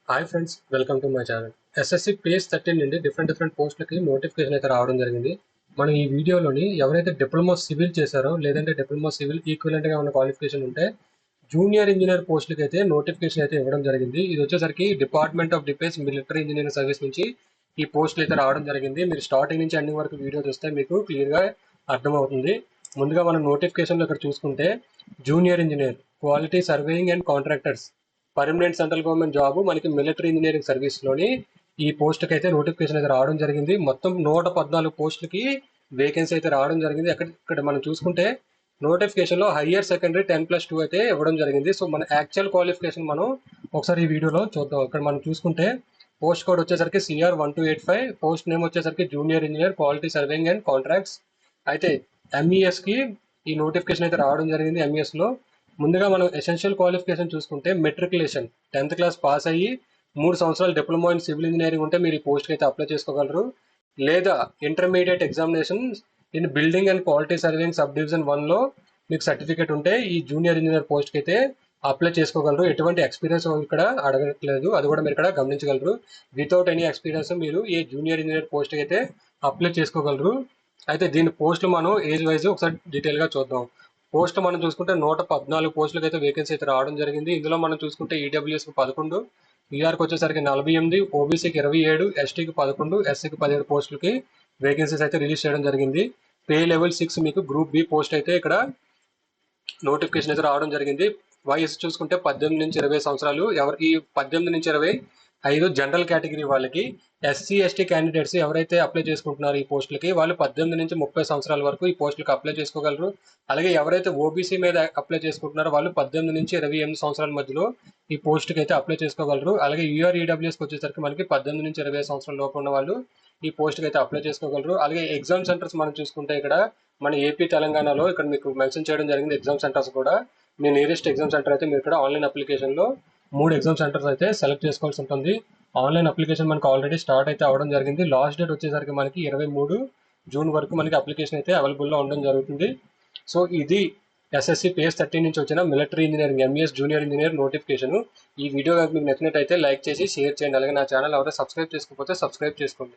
Hi friends, welcome to my channel. SSC page 13 నుండి different పోస్టులకి notification అయితే రావడం జరిగింది. మనం ఈ వీడియోలోని ఎవరైతే డిప్లొమా సివిల్ చేశారో లేదంటే డిప్లొమా సివిల్ ఈక్వలెంట్గా ఉన్న క్వాలిఫికేషన్ ఉంటే జూనియర్ ఇంజనీర్ పోస్టులకి అయితే నోటిఫికేషన్ అయితే ఇవ్వడం జరిగింది. ఇది వచ్చేసరికి department of defence military engineering service నుంచి ఈ పోస్టులు అయితే రావడం జరిగింది. మీరు స్టార్టింగ్ నుంచి ఎండింగ్ వరకు వీడియో చూస్తే మీకు క్లియర్గా అర్థమవుతుంది. ముందుగా మనం నోటిఫికేషన్లో ఇక్కడ చూసుకుంటే junior engineer quality surveying and contractors permanent central government job మనకి మిలిటరీ ఇంజనీరింగ్ సర్వీస్ లోని ఈ పోస్ట్ కి అయితే నోటిఫికేషన్ అయితే రావడం జరిగింది. మొత్తం 114 పోస్టులకి వేకెన్సీ అయితే రావడం జరిగింది. ఇక్కడ మనం చూసుకుంటే నోటిఫికేషన్ లో హయ్యర్ సెకండరీ 10+2 అయితే ఇవ్వడం జరిగింది. సో మన యాక్చువల్ క్వాలిఫికేషన్ మనం ఒకసారి ఈ వీడియోలో చూద్దాం. ఇక్కడ మనం చూసుకుంటే పోస్ట్ కోడ్ వచ్చేసరికి CR1285, పోస్ట్ నేమ్ వచ్చేసరికి junior engineer quality surveying and contracts. అయితే ఎంఈఎస్ కి ఈ నోటిఫికేషన్ అయితే రావడం జరిగింది. ఎంఈఎస్ లో ముందుగా మనం ఎసెన్షియల్ క్వాలిఫికేషన్ చూసుకుంటే మెట్రికులేషన్ 10th క్లాస్ పాస్ అయ్యి 3 సంవత్సరాలు డిప్లొమా ఇన్ సివిల్ ఇంజనీరింగ్ ఉంటే మీరు ఈ పోస్ట్కి అయితే అప్లై చేసుకోగలరు. లేదా intermediate examination in building and quality surveying sub division 1లో మీకు సర్టిఫికేట్ ఉంటే ఈ జూనియర్ ఇంజనీర్ పోస్ట్కి అయితే అప్లై చేసుకోగలరు. ఎటువంటి ఎక్స్పీరియన్స్ ఇక్కడ అడగట్లేదు, అది కూడా మీరు ఇక్కడ గమనించగలరు. వితౌట్ ఎనీ ఎక్స్పీరియన్స్ మీరు ఈ జూనియర్ ఇంజనీర్ పోస్ట్కి అయితే అప్లై చేసుకోగలరు. అయితే దీని పోస్టులు మనం ఏజ్ వైజ్ ఒకసారి డీటెయిల్గా చూద్దాం. పోస్ట్ మనం చూసుకుంటే 114 పోస్టులకు అయితే వేకెన్సీ అయితే రావడం జరిగింది. ఇందులో మనం చూసుకుంటే ఈడబ్ల్యూఎస్కి 11, ఈఆర్కి వచ్చేసరికి 48, ఓబీసీకి 27, ఎస్టీకి 11, ఎస్సీకి 17 పోస్టులకి వేకెన్సీస్ అయితే రిలీజ్ చేయడం జరిగింది. పే లెవెల్ 6 మీకు గ్రూప్ బి పోస్ట్ అయితే ఇక్కడ నోటిఫికేషన్ అయితే రావడం జరిగింది. వయసు చూసుకుంటే 18 నుంచి 20 సంవత్సరాలు. ఎవరికి 18 నుంచి 25 జనరల్ కేటగిరీ వాళ్ళకి. ఎస్సీ ఎస్టీ క్యాండిడేట్స్ ఎవరైతే అప్లై చేసుకుంటున్నారో ఈ పోస్టులకి వాళ్ళు 18 నుంచి 30 సంవత్సరాల వరకు ఈ పోస్టులకు అప్లై చేసుకోగలరు. అలాగే ఎవరైతే ఓబీసీ మీద అప్లై చేసుకుంటున్నారో వాళ్ళు 18 నుంచి 28 సంవత్సరాల మధ్యలో ఈ పోస్టుకి అయితే అప్లై చేసుకోగలరు. అలాగే యూఆర్ఈడబ్ల్యూఎస్కి వచ్చేసరికి మనకి 18 నుంచి 20 సంవత్సరాల లోపు ఉన్న వాళ్ళు ఈ పోస్ట్కి అయితే అప్లై చేసుకోగలరు. అలాగే ఎగ్జామ్ సెంటర్స్ మనం చూసుకుంటే ఇక్కడ మన ఏపీ తెలంగాణలో ఇక్కడ మీకు మెన్షన్ చేయడం జరిగింది. ఎగ్జామ్ సెంటర్స్ కూడా మీ నియరెస్ట్ ఎగ్జామ్ సెంటర్ అయితే మీరు ఇక్కడ ఆన్లైన్ అప్లికేషన్లో 3 ఎగ్జామ్ సెంటర్స్ అయితే సెలెక్ట్ చేసుకోవాల్సి ఉంటుంది. ఆన్లైన్ అప్లికేషన్ మనకు ఆల్రెడీ స్టార్ట్ అయితే అవ్వడం జరిగింది. లాస్ట్ డేట్ వచ్చేసరికి మనకి 23 జూన్ వరకు మనకి అప్లికేషన్ అయితే అవైలబుల్లో ఉండడం జరుగుతుంది. సో ఇది ఎస్ఎస్సి పేజ్ 13 నుంచి వచ్చిన military engineering MES junior engineer notification. ఈ వీడియో మీకు నచ్చినట్టయితే లైక్ చేసి షేర్ చేయండి. అలాగే నా ఛానల్ ఎవరైనా సబ్స్క్రైబ్ చేసుకోకపోతే సబ్స్క్రైబ్ చేసుకోండి.